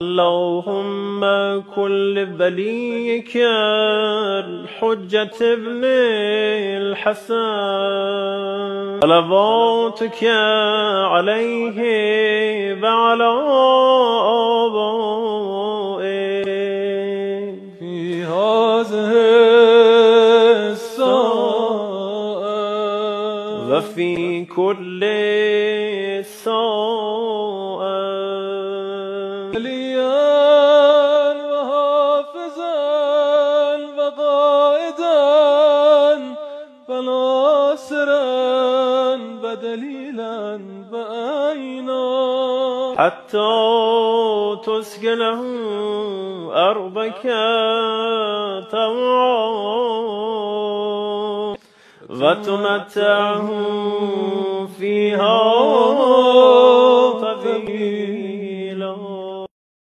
اللهم كل وليك الحجة ابن الحسن صلواتك عليه وعلى آبائه في هذه الساعة وفي كل ساعة وليا وحافظا وقائدا وناصرا ودليلا وعينا حتى تسكنه أرضك طوعا وتمتعه فيها